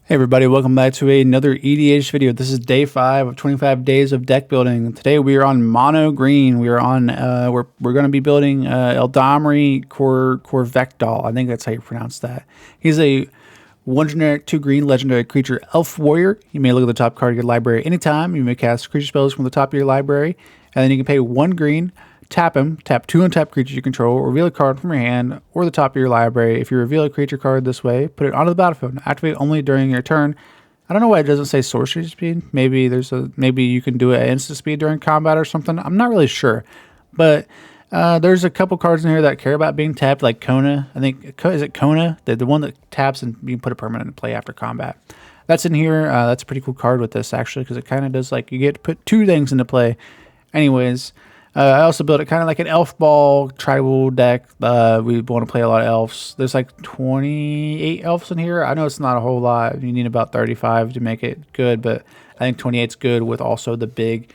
Hey everybody, welcome back to another EDH video. This is day 5 of 25 days of deck building. Today we are on mono green. We are on we're going to be building Eladamri Korvecdal. I think that's how you pronounce that. He's a 1 generic 2 green legendary creature elf warrior. You may look at the top card of your library anytime. You may cast creature spells from the top of your library, and then you can pay 1 green. Tap him, tap 2 untapped creatures you control, reveal a card from your hand or the top of your library. If you reveal a creature card this way, put it onto the battlefield. Activate only during your turn. I don't know why it doesn't say sorcery speed. Maybe maybe you can do it at instant speed during combat or something. I'm not really sure. But there's a couple cards in here that care about being tapped, like Kona. I think, is it Kona? The one that taps and you can put a permanent in play after combat. That's in here. That's a pretty cool card with this, actually, because it kind of does, like, you get to put 2 things into play. Anyways, I also built it kind of like an elf ball tribal deck. We want to play a lot of elves. There's like 28 elves in here. I know it's not a whole lot. You need about 35 to make it good, but I think 28's good with also the big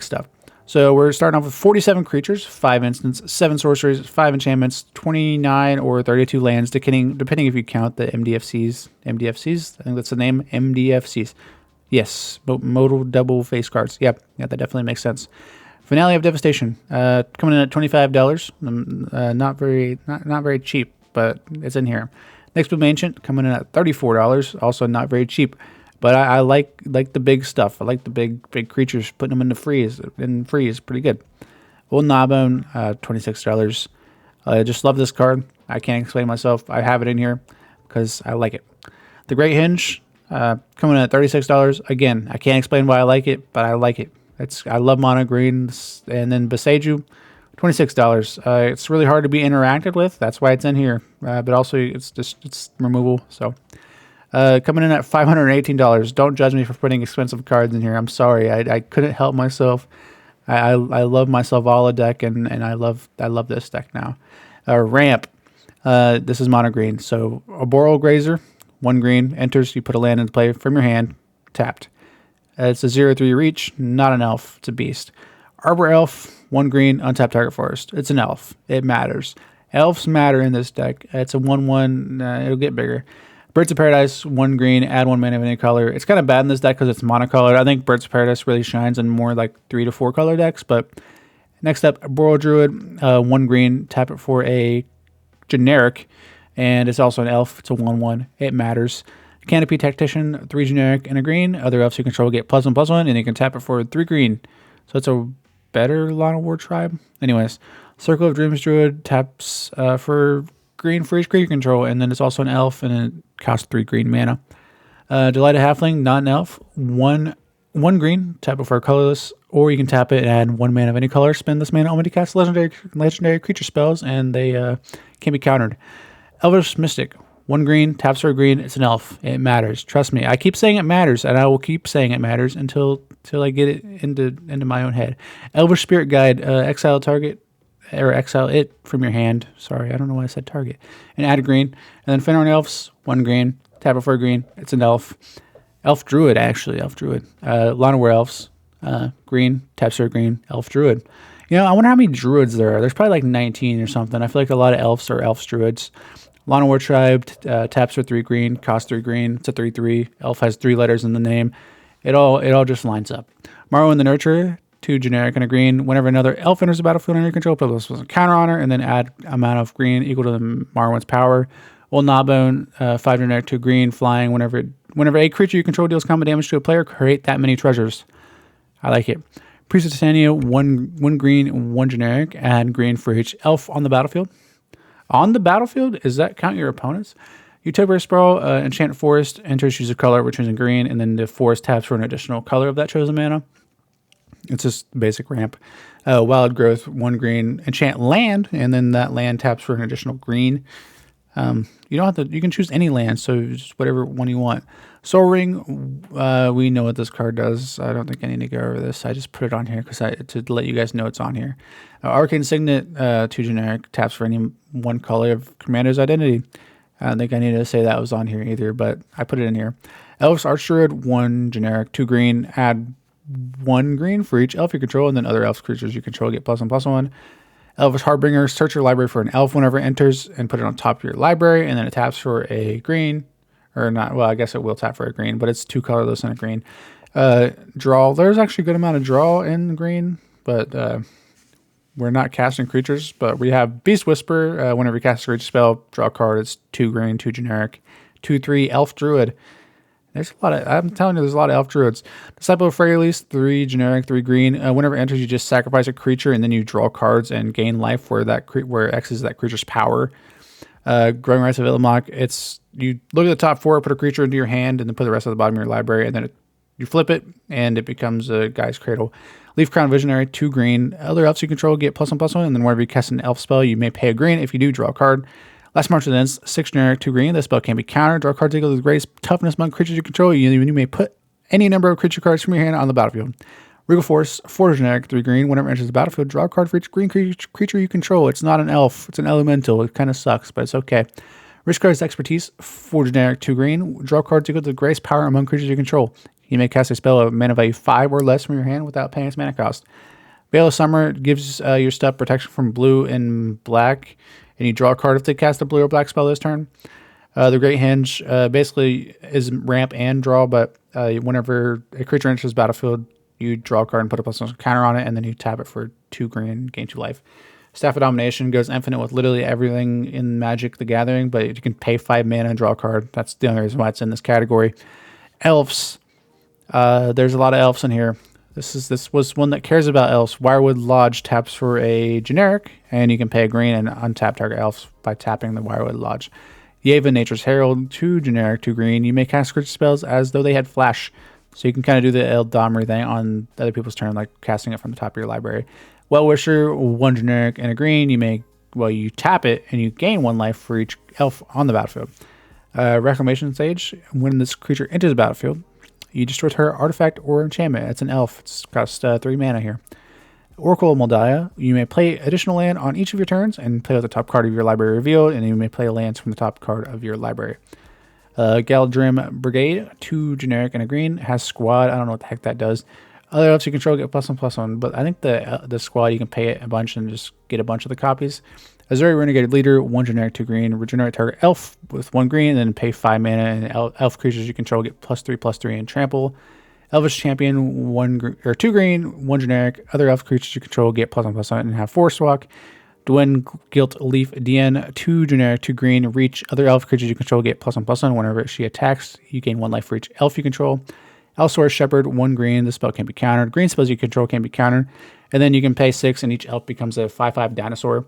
stuff. So we're starting off with 47 creatures, 5 instants, 7 sorceries, 5 enchantments, 29 or 32 lands, depending if you count the MDFCs. MDFCs? I think that's the name. MDFCs. Yes, modal double face cards. Yep, yeah, that definitely makes sense. Finale of Devastation, coming in at $25. Not very cheap, but it's in here. Next Boom Ancient, coming in at $34. Also not very cheap, but I like the big stuff. I like the big creatures, putting them into freeze. And freeze, pretty good. Old Gnawbone, $26. I just love this card. I can't explain myself. I have it in here because I like it. The Great Hinge, coming in at $36. Again, I can't explain why I like it, but I like it. I love mono greens. And then Beseju, $26. It's really hard to be interacted with. That's why it's in here. But also it's removal. So coming in at $518. Don't judge me for putting expensive cards in here. I'm sorry. I couldn't help myself. I love my Selvala deck, and I love this deck now. Ramp. This is mono green. So a Boral Grazer, 1 green, enters. You put a land into play from your hand, tapped. It's a 0/3 reach, not an elf. It's a beast. Arbor Elf, 1 green, untapped target forest. It's an elf. It matters. Elves matter in this deck. It's a 1/1. It'll get bigger. Birds of Paradise, 1 green, add 1 mana of any color. It's kind of bad in this deck because it's monocolored. I think Birds of Paradise really shines in more like 3 to 4 color decks. But next up, Boral Druid, 1 green, tap it for a generic, and it's also an elf. It's a 1/1. It matters. Canopy Tactician, 3 generic and a green. Other elves you control get +1/+1, and you can tap it for 3 green. So it's a better Lana War tribe. Anyways, Circle of Dreams Druid taps for green for each creature control, and then it's also an elf, and it costs 3 green mana. Delighted Halfling, not an elf. 1 green, tap it for a colorless, or you can tap it and add 1 mana of any color. Spend this mana only to cast legendary creature spells, and they can be countered. Elvish Mystic, 1 green, taps for a green. It's an elf. It matters. Trust me. I keep saying it matters, and I will keep saying it matters until I get it into my own head. Elvish Spirit Guide, exile target, or exile it from your hand. Sorry, I don't know why I said target. And add a green. And then Fenrir Elves, 1 green, tap it for a green. It's an elf. Elf Druid, actually. Elf Druid. Lana War Elves, green, taps for a green. Elf Druid. You know, I wonder how many druids there are. There's probably like 19 or something. I feel like a lot of elves are elf druids. Lana War Tribe, taps for 3 green, costs 3 green. It's a 3/3. Elf has 3 letters in the name. It all just lines up. Marwyn the Nurturer, 2 generic and a green. Whenever another elf enters the battlefield under your control, put a counter on her, and then add amount of green equal to the Marwyn's power. Old Gnawbone, 5 generic, 2 green, flying. Whenever a creature you control deals combat damage to a player, create that many treasures. I like it. Priest of Titania, 1 green, 1 generic, add green for each elf on the battlefield. On the battlefield, does that count your opponents? Utopia Sprawl, enchant forest, enters, choose a color, which is in green, and then the forest taps for an additional color of that chosen mana. It's just basic ramp. Wild Growth, 1 green, enchant land, and then that land taps for an additional green. You don't have to. You can choose any land, so just whatever one you want. Soul Ring, we know what this card does. I don't think I need to go over this. I just put it on here to let you guys know it's on here. Arcane Signet, 2 generic, taps for any 1 color of Commander's Identity. I don't think I need to say that was on here either, but I put it in here. Elves Archdruid, 1 generic, 2 green, add 1 green for each elf you control, and then other elf creatures you control get +1/+1. Elvish Harbinger, search your library for an elf whenever it enters and put it on top of your library, and then it taps for a green, or not. Well, I guess it will tap for a green, but it's 2 colorless and a green. Draw. There's actually a good amount of draw in green, but we're not casting creatures. But we have Beast Whisper. Whenever you cast a creature spell, draw a card. It's 2 green, 2 generic, 2/3 Elf Druid. There's a lot of. I'm telling you, there's a lot of Elf Druids. Disciple of Freyalise, 3 generic, 3 green. Whenever it enters, you just sacrifice a creature and then you draw cards and gain life where X is that creature's power. Growing Rites of Illimok, it's you look at the top 4, put a creature into your hand, and then put the rest at the bottom of your library, and then you flip it, and it becomes a Guy's Cradle. Leaf Crown Visionary, 2 green. Other elves you control get +1/+1, and then whenever you cast an elf spell, you may pay a green. If you do, draw a card. Last March of the Ends, 6 generic, 2 green. This spell can be countered. Draw cards equal to the greatest toughness among creatures you control. You may put any number of creature cards from your hand on the battlefield. Regal Force, 4 generic, 3 green. Whenever it enters the battlefield, draw a card for each green creature you control. It's not an elf. It's an elemental. It kind of sucks, but it's okay. Rishkar's Expertise, 4 generic, 2 green. Draw cards equal to the greatest power among creatures you control. You may cast a spell of mana value 5 or less from your hand without paying its mana cost. Veil of Summer gives your stuff protection from blue and black, and you draw a card if they cast a blue or black spell this turn. The Great Hinge basically is ramp and draw, but whenever a creature enters the battlefield, you draw a card and put a +1 counter on it, and then you tap it for 2 green, gain 2 life. Staff of Domination goes infinite with literally everything in Magic the Gathering, but you can pay 5 mana and draw a card. That's the only reason why it's in this category. Elves. There's a lot of elves in here. This was one that cares about elves. Wirewood Lodge taps for a generic, and you can pay a green and untap target elves by tapping the Wirewood Lodge. Yeva Nature's Herald, 2 generic, 2 green. You may cast creature spells as though they had flash. So you can kind of do the Eladamri thing on other people's turn, like casting it from the top of your library. Well Wisher, 1 generic and a green. You tap it and you gain 1 life for each elf on the battlefield. Reclamation Sage, when this creature enters the battlefield, you destroy her artifact or enchantment. It's an elf. It's cost 3 mana here. Oracle of Moldiah, you may play additional land on each of your turns and play with the top card of your library revealed, and you may play lands from the top card of your library. Galdrim Brigade, 2 generic and a green, has squad. I don't know what the heck that does. Other elves you control get +1/+1, but I think the squad you can pay it a bunch and just get a bunch of the copies. Azuri Renegade Leader, 1 generic, 2 green. Regenerate target elf with 1 green, and then pay 5 mana, and elf creatures you control get +3/+3 and trample. Elvish Champion, 2 green, 1 generic. Other elf creatures you control get +1/+1 and have Forest Walk. Dwyn Gilt Leaf DN, 2 generic, 2 green. Reach. Other elf creatures you control get +1/+1. Whenever she attacks, you gain 1 life for each elf you control. Elsaur's Shepherd, 1 green. The spell can be countered. Green spells you control can be countered. And then you can pay 6, and each elf becomes a 5/5 dinosaur.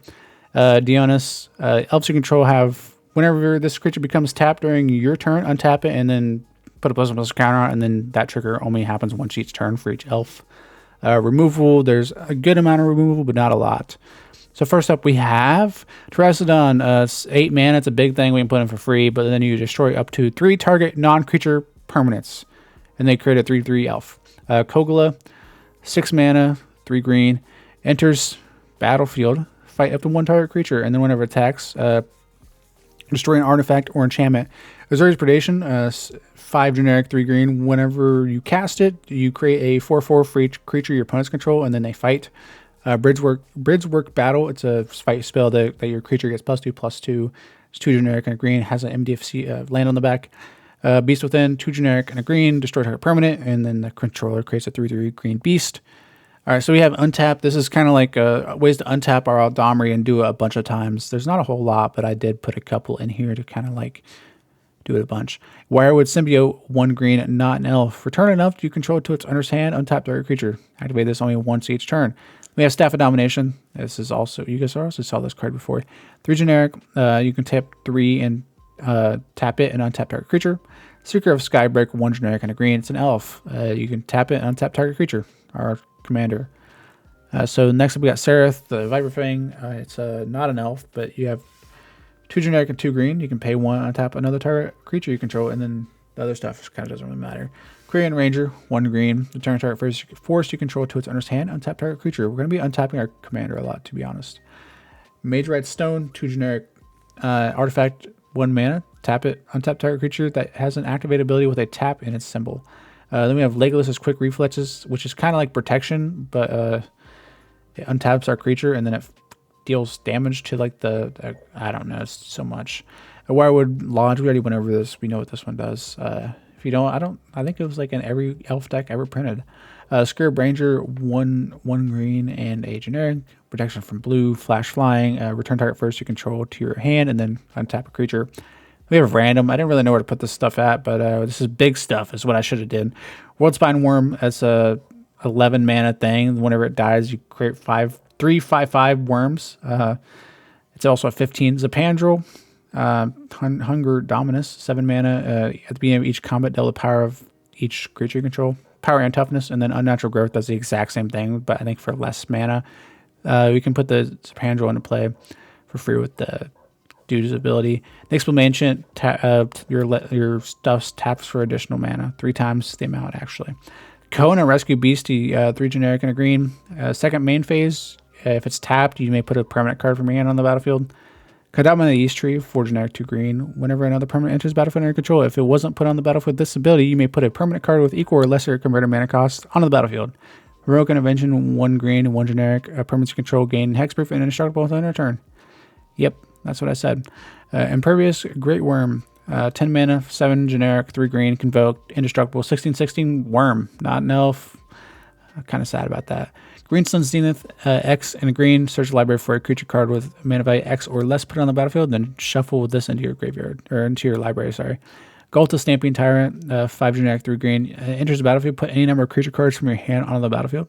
Dionys, elves you control have, whenever this creature becomes tapped during your turn, untap it and then put a +1/+1 counter on it, and then that trigger only happens once each turn for each elf. Removal, there's a good amount of removal, but not a lot. So first up we have Terracodon, 8 mana. It's a big thing we can put in for free, but then you destroy up to 3 target non-creature permanents, and they create a 3/3 elf. Kogla, 6 mana, 3 green, enters battlefield, fight up to 1 target creature, and then whenever it attacks, destroy an artifact or enchantment. Azuri's Predation, 5 generic, 3 green. Whenever you cast it, you create a 4/4 for each creature your opponents control, and then they fight. Bridgework Battle, it's a fight spell that your creature gets +2/+2. It's 2 generic and a green, has an MDFC land on the back. Beast Within, 2 generic and a green, destroy target permanent, and then the controller creates a 3/3 green beast. All right, so we have untap. This is kind of like ways to untap our Eladamri and do it a bunch of times. There's not a whole lot, but I did put a couple in here to kind of like do it a bunch. Wirewood Symbiote, 1 green, not an elf. Return an elf you control to its owner's hand, untap target creature. Activate this only once each turn. We have Staff of Domination. This is also, you guys also saw this card before. 3 generic, you can tap 3 and tap it and untap target creature. Seeker of Skybreak, 1 generic and a green. It's an elf. You can tap it and untap target creature. Our commander. So next up we got Sereth, the Viper Fang. It's not an elf, but you have 2 generic and 2 green. You can pay 1, untap another target creature you control, and then the other stuff kind of doesn't really matter. Korean Ranger, 1 green. Return target force you control to its owner's hand, untap target creature. We're going to be untapping our commander a lot, to be honest. Mage Red Stone, 2 generic. Artifact, 1 mana. Tap it, untap target creature that has an activate ability with a tap in its symbol. Then we have Legolas's Quick Reflexes, which is kind of like protection, but it untaps our creature, and then it deals damage to like the I don't know, it's so much. A Wirewood Lodge, we already went over this. We know what this one does. If you don't, I think it was like in every elf deck ever printed. Scarab Ranger, one green and a generic. Protection from blue, flash flying, return target first you control to your hand, and then untap a creature. We have random. I didn't really know where to put this stuff at, but this is big stuff is what I should have did. Worldspine Worm, that's a 11 mana thing. Whenever it dies, you create 3/5/5 worms. It's also a 15 Zapandrel. Hunger Dominus, 7 mana. At the beginning of each combat, deal the power of each creature you control. Power and toughness, and then Unnatural Growth does the exact same thing, but I think for less mana. We can put the Zapandrel into play for free with the dude's ability. Next Ancient, your stuff's taps for additional mana, 3 times the amount actually. Kona Rescue Beastie, 3 generic and a green. Second main phase, if it's tapped, you may put a permanent card from your hand on the battlefield. Cut out the East Tree, 4 generic, 2 green. Whenever another permanent enters battlefield under your control, if it wasn't put on the battlefield with this ability, you may put a permanent card with equal or lesser converted mana cost onto the battlefield. Heroic Intervention, 1 green and 1 generic. Permanent control, gain hexproof and indestructible within a turn. Yep, that's what I said. Impervious Great Worm, 10 mana, 7 generic, 3 green, convoked, indestructible, 16/16 worm, not an elf. I'm kind of sad about that. Greenstone Zenith, X and a green. Search the library for a creature card with mana value X or less put on the battlefield, then shuffle this into your graveyard, or into your library, sorry. Gulta Stamping Tyrant, 5 generic, 3 green. Enters the battlefield, put any number of creature cards from your hand onto the battlefield.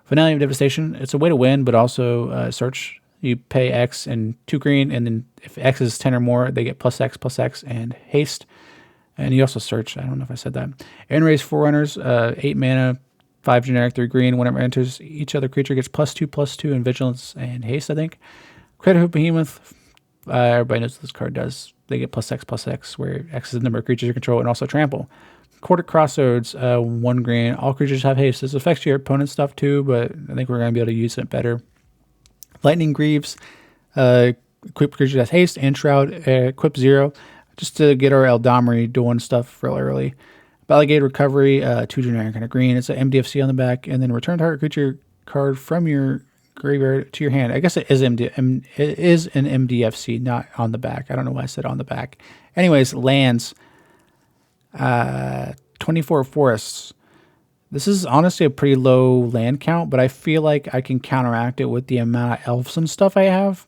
Finale of Devastation, it's a way to win, but also search. You pay X and 2 green, and then if X is 10 or more, they get +X, and haste. And you also search. I don't know if I said that. Enraged Forerunners, 8 mana, 5 generic, 3 green. Whenever it enters, each other creature gets +2/+2 in vigilance and haste, I think. Crater Hoop Behemoth, everybody knows what this card does. They get +X, where X is the number of creatures you control, and also trample. Quartic Crossroads, 1 green. All creatures have haste. This affects your opponent's stuff too, but I think we're going to be able to use it better. Lightning Greaves, equip creature has haste and shroud, equip 0, just to get our Eladamri doing stuff real early. Balligate Recovery, 2 generic and a green. It's an MDFC on the back, and then return target creature card from your graveyard to your hand. I guess it is it is an MDFC, not on the back. I don't know why I said on the back. Anyways, lands, 24 forests. This is honestly a pretty low land count, but I feel like I can counteract it with the amount of elves and stuff I have.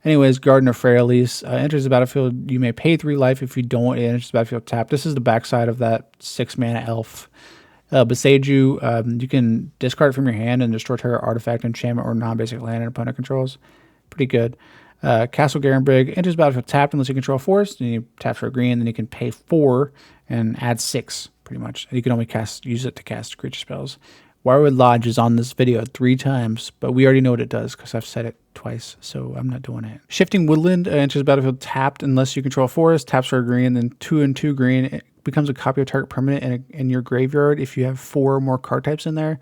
Anyways, Garden of Freyalise, enters the battlefield. You may pay 3 life. If you don't, it enters the battlefield tapped. This is the backside of that 6 mana elf. Beseiju, you can discard it from your hand and destroy target artifact, enchantment, or non-basic land an opponent controls. Pretty good. Castle Garenbrig, enters the battlefield tapped unless you control forest, and you tap for a green, then you can pay 4 and add 6, pretty much. You can only use it to cast creature spells. Wirewood Lodge is on this video 3 times, but we already know what it does because I've said it twice, so I'm not doing it. Shifting Woodland, enters the battlefield tapped unless you control forest, taps for a green, then 2 and 2 green. It becomes a copy of target permanent in your graveyard if you have 4 or more card types in there.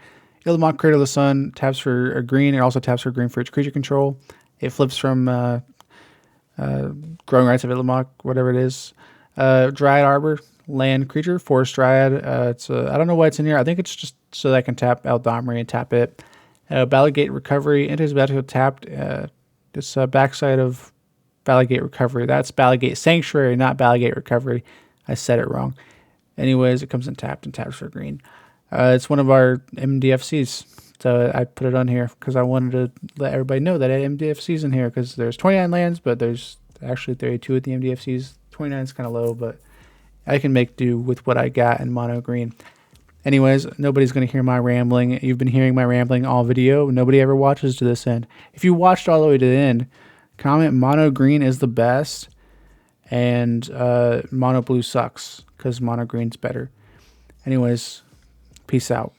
Illimak, Cradle of the Sun, taps for a green. It also taps for a green for each creature control. It flips from Growing Rights of Illimak, whatever it is. Dryad Arbor, land creature, Forest Dryad. I don't know why it's in here. I think it's just so that I can tap Eladamri and tap it. Balligate Recovery, enters the battlefield tapped. This backside of Balligate Recovery. That's Balligate Sanctuary, not Balligate Recovery. I said it wrong. Anyways, it comes in tapped and taps for green. It's one of our MDFCs. So I put it on here because I wanted to let everybody know that I had MDFCs in here because there's 29 lands, but there's actually 32 at the MDFCs. 29 is kind of low, but I can make do with what I got in mono green. Anyways, nobody's going to hear my rambling. You've been hearing my rambling all video. Nobody ever watches to this end. If you watched all the way to the end, comment mono green is the best and mono blue sucks because mono green's better. Anyways, peace out.